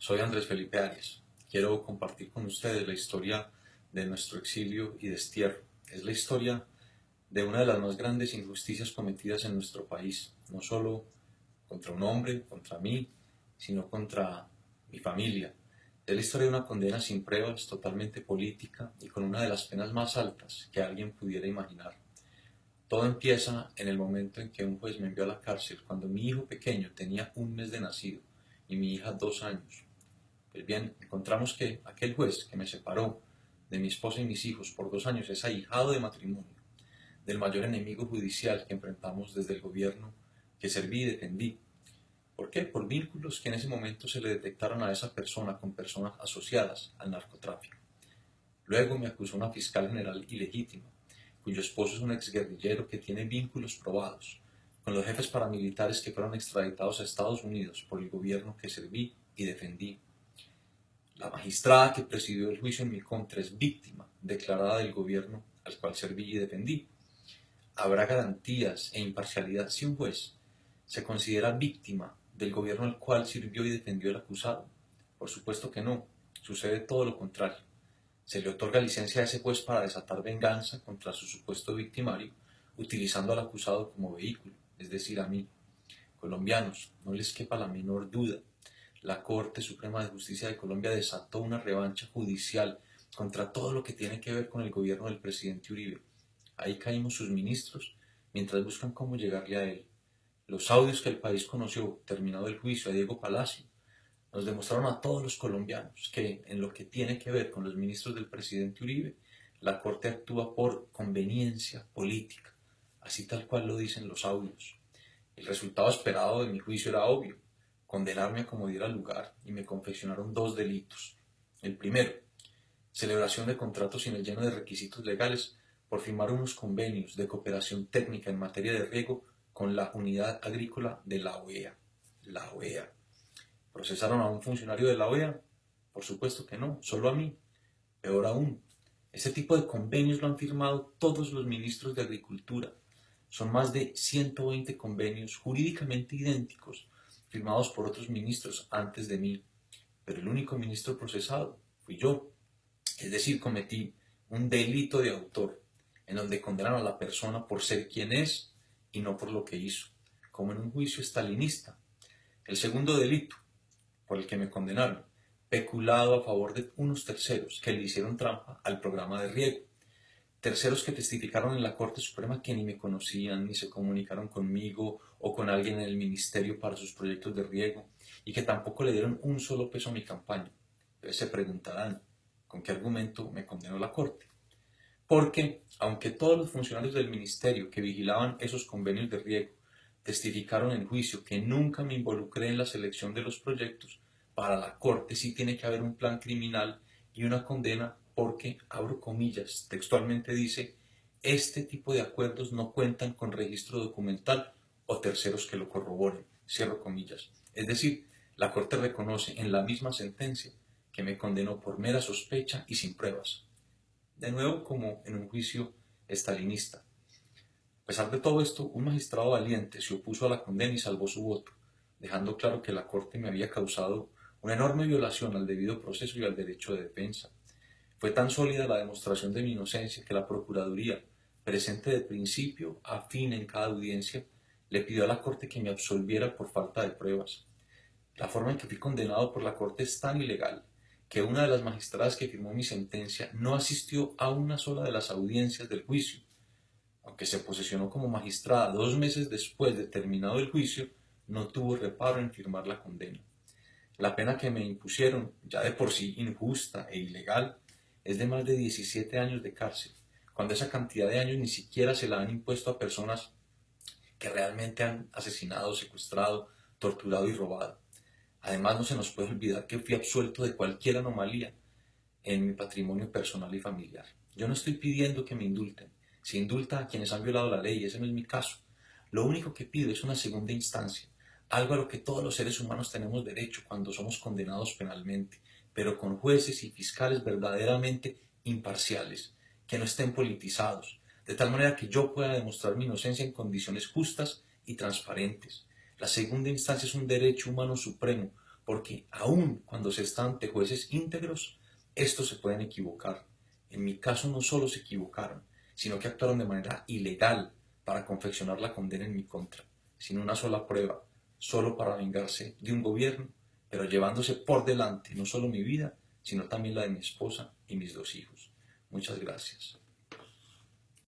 Soy Andrés Felipe Arias. Quiero compartir con ustedes la historia de nuestro exilio y destierro. Es la historia de una de las más grandes injusticias cometidas en nuestro país, no solo contra un hombre, contra mí, sino contra mi familia. Es la historia de una condena sin pruebas, totalmente política y con una de las penas más altas que alguien pudiera imaginar. Todo empieza en el momento en que un juez me envió a la cárcel cuando mi hijo pequeño tenía un mes de nacido y mi hija 2 años. Pues bien, encontramos que aquel juez que me separó de mi esposa y mis hijos por 2 años es ahijado de matrimonio del mayor enemigo judicial que enfrentamos desde el gobierno que serví y defendí. ¿Por qué? Por vínculos que en ese momento se le detectaron a esa persona con personas asociadas al narcotráfico. Luego me acusó una fiscal general ilegítima, cuyo esposo es un exguerrillero que tiene vínculos probados con los jefes paramilitares que fueron extraditados a Estados Unidos por el gobierno que serví y defendí. La magistrada que presidió el juicio en mi contra es víctima declarada del gobierno al cual serví y defendí. ¿Habrá garantías e imparcialidad si un juez se considera víctima del gobierno al cual sirvió y defendió el acusado? Por supuesto que no. Sucede todo lo contrario. Se le otorga licencia a ese juez para desatar venganza contra su supuesto victimario, utilizando al acusado como vehículo, es decir, a mí. Colombianos, no les quepa la menor duda. La Corte Suprema de Justicia de Colombia desató una revancha judicial contra todo lo que tiene que ver con el gobierno del presidente Uribe. Ahí caímos sus ministros mientras buscan cómo llegarle a él. Los audios que el país conoció, terminado el juicio a Diego Palacio, nos demostraron a todos los colombianos que en lo que tiene que ver con los ministros del presidente Uribe, la Corte actúa por conveniencia política, así tal cual lo dicen los audios. El resultado esperado de mi juicio era obvio: condenarme a como diera lugar, y me confeccionaron 2 delitos. El primero, celebración de contratos sin el lleno de requisitos legales por firmar unos convenios de cooperación técnica en materia de riego con la Unidad Agrícola de la OEA. La OEA. ¿Procesaron a un funcionario de la OEA? Por supuesto que no, solo a mí. Peor aún, este tipo de convenios lo han firmado todos los ministros de Agricultura. Son más de 120 convenios jurídicamente idénticos, firmados por otros ministros antes de mí. Pero el único ministro procesado fui yo. Es decir, cometí un delito de autor, en donde condenan a la persona por ser quien es y no por lo que hizo, como en un juicio estalinista. El segundo delito, por el que me condenaron, peculado a favor de unos terceros que le hicieron trampa al programa de riego. Terceros que testificaron en la Corte Suprema que ni me conocían, ni se comunicaron conmigo o con alguien en el ministerio para sus proyectos de riego, y que tampoco le dieron un solo peso a mi campaña. Entonces se preguntarán, ¿con qué argumento me condenó la Corte? Porque, aunque todos los funcionarios del ministerio que vigilaban esos convenios de riego testificaron en juicio que nunca me involucré en la selección de los proyectos, para la Corte sí tiene que haber un plan criminal y una condena porque, abro comillas, textualmente dice: este tipo de acuerdos no cuentan con registro documental o terceros que lo corroboren, cierro comillas. Es decir, la Corte reconoce en la misma sentencia que me condenó por mera sospecha y sin pruebas. De nuevo, como en un juicio estalinista. A pesar de todo esto, un magistrado valiente se opuso a la condena y salvó su voto, dejando claro que la Corte me había causado una enorme violación al debido proceso y al derecho de defensa. Fue tan sólida la demostración de mi inocencia que la Procuraduría, presente de principio a fin en cada audiencia, le pidió a la Corte que me absolviera por falta de pruebas. La forma en que fui condenado por la Corte es tan ilegal que una de las magistradas que firmó mi sentencia no asistió a una sola de las audiencias del juicio. Aunque se posesionó como magistrada 2 meses después de terminado el juicio, no tuvo reparo en firmar la condena. La pena que me impusieron, ya de por sí injusta e ilegal, es de más de 17 años de cárcel, cuando esa cantidad de años ni siquiera se la han impuesto a personas que realmente han asesinado, secuestrado, torturado y robado. Además, no se nos puede olvidar que fui absuelto de cualquier anomalía en mi patrimonio personal y familiar. Yo no estoy pidiendo que me indulten. Se indulta a quienes han violado la ley, ese no es mi caso. Lo único que pido es una segunda instancia, algo a lo que todos los seres humanos tenemos derecho cuando somos condenados penalmente, pero con jueces y fiscales verdaderamente imparciales, que no estén politizados, de tal manera que yo pueda demostrar mi inocencia en condiciones justas y transparentes. La segunda instancia es un derecho humano supremo, porque aun cuando se está ante jueces íntegros, estos se pueden equivocar. En mi caso no solo se equivocaron, sino que actuaron de manera ilegal para confeccionar la condena en mi contra, sin una sola prueba, solo para vengarse de un gobierno, pero llevándose por delante no solo mi vida, sino también la de mi esposa y mis 2 hijos. Muchas gracias.